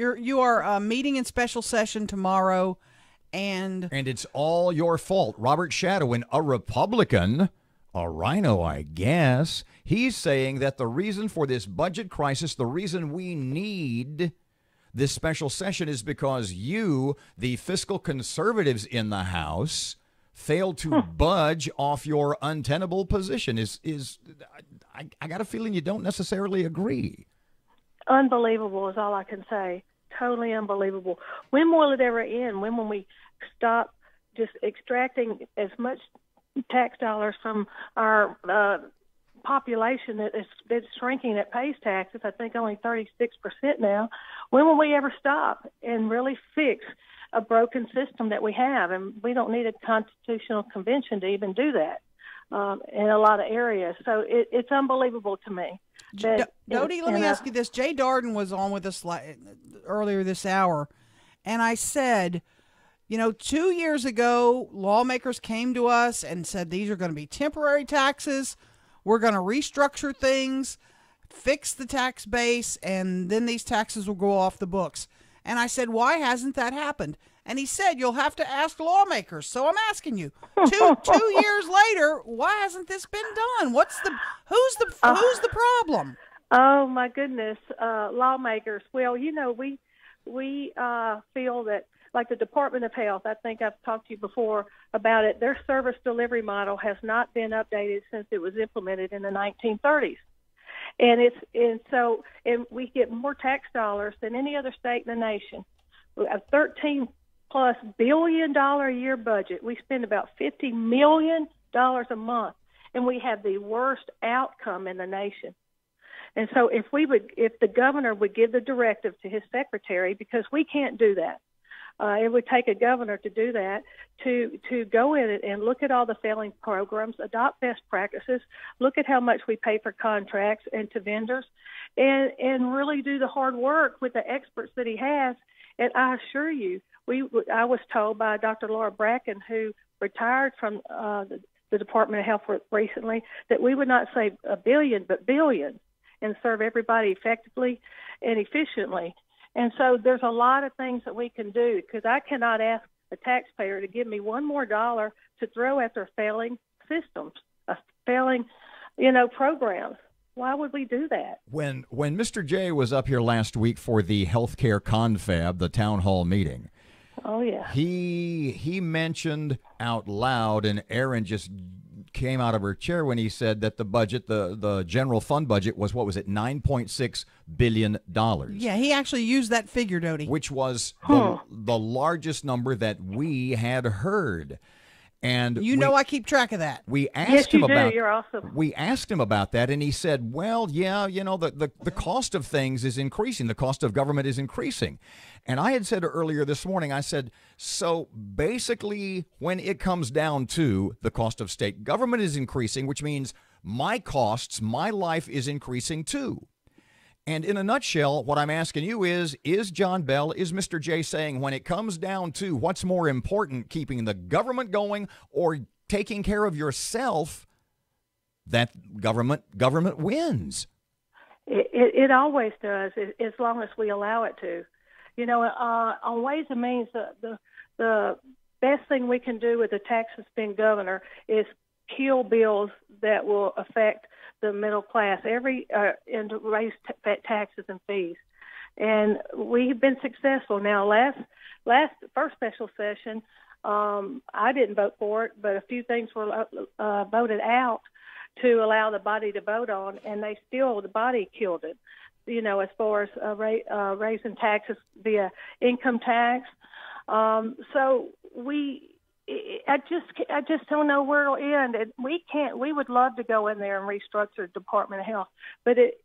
You are meeting in special session tomorrow, and it's all your fault. Robert Shadowin, a Republican, a rhino, I guess, he's saying that the reason for this budget crisis, the reason we need this special session is because you, the fiscal conservatives in the House, failed to budge off your untenable position. I got a feeling you don't necessarily agree. Unbelievable is all I can say. Totally unbelievable. When will it ever end? When will we stop just extracting as much tax dollars from our population that's shrinking that pays taxes? I think only 36% now. When will we ever stop and really fix a broken system that we have? And we don't need a constitutional convention to even do that in a lot of areas. So it's unbelievable to me. Dodie, let me ask you this. Jay Darden was on with us earlier this hour, and I said, 2 years ago, lawmakers came to us and said these are going to be temporary taxes. We're going to restructure things, fix the tax base, and then these taxes will go off the books. And I said, why hasn't that happened? And he said, you'll have to ask lawmakers. So I'm asking you, two years later, why hasn't this been done? Who's the problem? Oh my goodness, lawmakers. Well, we feel that, like the Department of Health, I think I've talked to you before about it. Their service delivery model has not been updated since it was implemented in the 1930s. And we get more tax dollars than any other state in the nation. A $13+ billion a year budget. We spend about $50 million a month, and we have the worst outcome in the nation. And so if the governor would give the directive to his secretary, because we can't do that. It would take a governor to do that, to go in and look at all the failing programs, adopt best practices, look at how much we pay for contracts and to vendors, and really do the hard work with the experts that he has. And I assure you, I was told by Dr. Laura Bracken, who retired from the Department of Health recently, that we would not save a billion, but billions, and serve everybody effectively and efficiently. And so there's a lot of things that we can do, because I cannot ask a taxpayer to give me one more dollar to throw at their failing systems, failing, programs. Why would we do that? When Mr. J was up here last week for the healthcare confab, the town hall meeting, oh yeah, he mentioned out loud, and Erin just came out of her chair when he said that the budget, the general fund budget, was, what was it, $9.6 billion. Yeah, he actually used that figure, Dodie. Which was the largest number that we had heard. And I keep track of that. We asked him about. You're awesome. We asked him about that, and he said, "Well, yeah, the cost of things is increasing. The cost of government is increasing." And I had said earlier this morning, I said, so basically, when it comes down to the cost of state government is increasing, which means my costs, my life is increasing too. And in a nutshell, what I'm asking you is John Bel, is Mr. J saying, when it comes down to what's more important, keeping the government going or taking care of yourself, that government wins? It always does, as long as we allow it to. On Ways and Means, the best thing we can do with the tax-spend governor is kill bills that will affect the middle class, and to raise taxes and fees. And we've been successful. Now, first special session, I didn't vote for it, but a few things were voted out to allow the body to vote on, and the body killed it. As far as raising taxes via income tax. So I just don't know where it'll end. And we would love to go in there and restructure the Department of Health, but it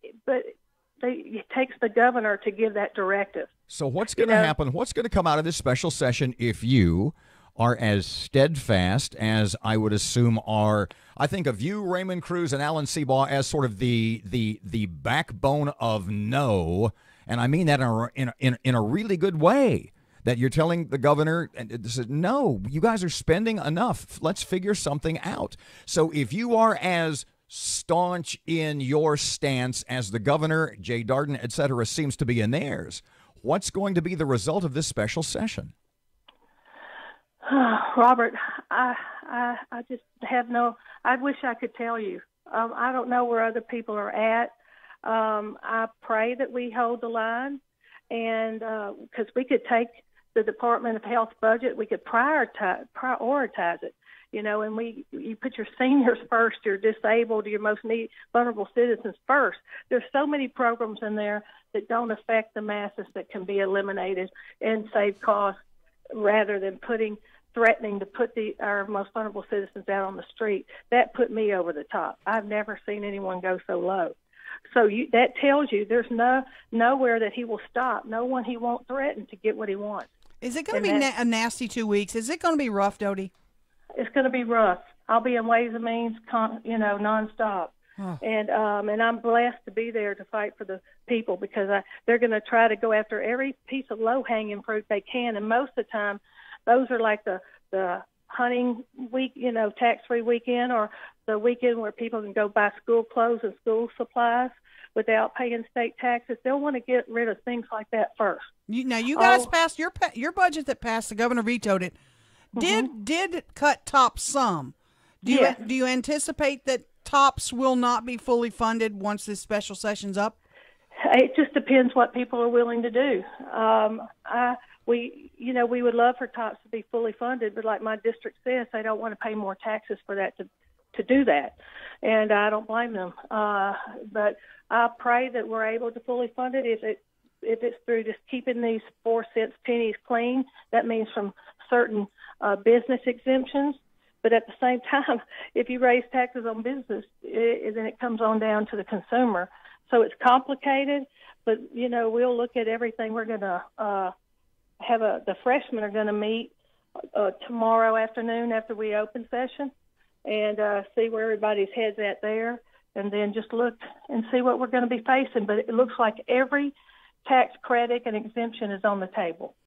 takes the governor to give that directive. So what's going to happen? What's going to come out of this special session if you are as steadfast as I would assume I think of you, Raymond Cruz, and Alan Seabaugh as sort of the backbone of no, and I mean that in a really good way. That you're telling the governor, no, you guys are spending enough. Let's figure something out. So if you are as staunch in your stance as the governor, Jay Darden, et cetera, seems to be in theirs, What's going to be the result of this special session? Robert, I just have no. I wish I could tell you. I don't know where other people are at. I pray that we hold the line, and because we could take the Department of Health budget, we could prioritize it. And you put your seniors first, your disabled, your most vulnerable citizens first. There's so many programs in there that don't affect the masses that can be eliminated and save costs, rather than threatening to put our most vulnerable citizens out on the street. That put me over the top. I've never seen anyone go so low. So that tells you there's nowhere that he will stop, no one he won't threaten to get what he wants. Is it going to be a nasty 2 weeks? Is it going to be rough, Dodie? It's going to be rough. I'll be in Ways and Means, nonstop. Huh. And I'm blessed to be there to fight for the people, because they're going to try to go after every piece of low-hanging fruit they can. And most of the time, those are like the hunting week, tax-free weekend, or the weekend where people can go buy school clothes and school supplies without paying state taxes. They'll want to get rid of things like that first. You guys passed your budget that passed. The governor vetoed it. Did cut TOPS some. Do you anticipate that TOPS will not be fully funded once this special session's up? It just depends what people are willing to do. We would love for TOPS to be fully funded, but like my district says, they don't want to pay more taxes for that to do that, and I don't blame them. But I pray that we're able to fully fund it. If it's through just keeping these 4 cents pennies clean, that means from certain business exemptions. But at the same time, if you raise taxes on business, then it comes on down to the consumer. So it's complicated, but, we'll look at everything. We're going to the freshmen are going to meet tomorrow afternoon after we open session, and see where everybody's head's at there, and then just look and see what we're going to be facing. But it looks like every tax credit and exemption is on the table.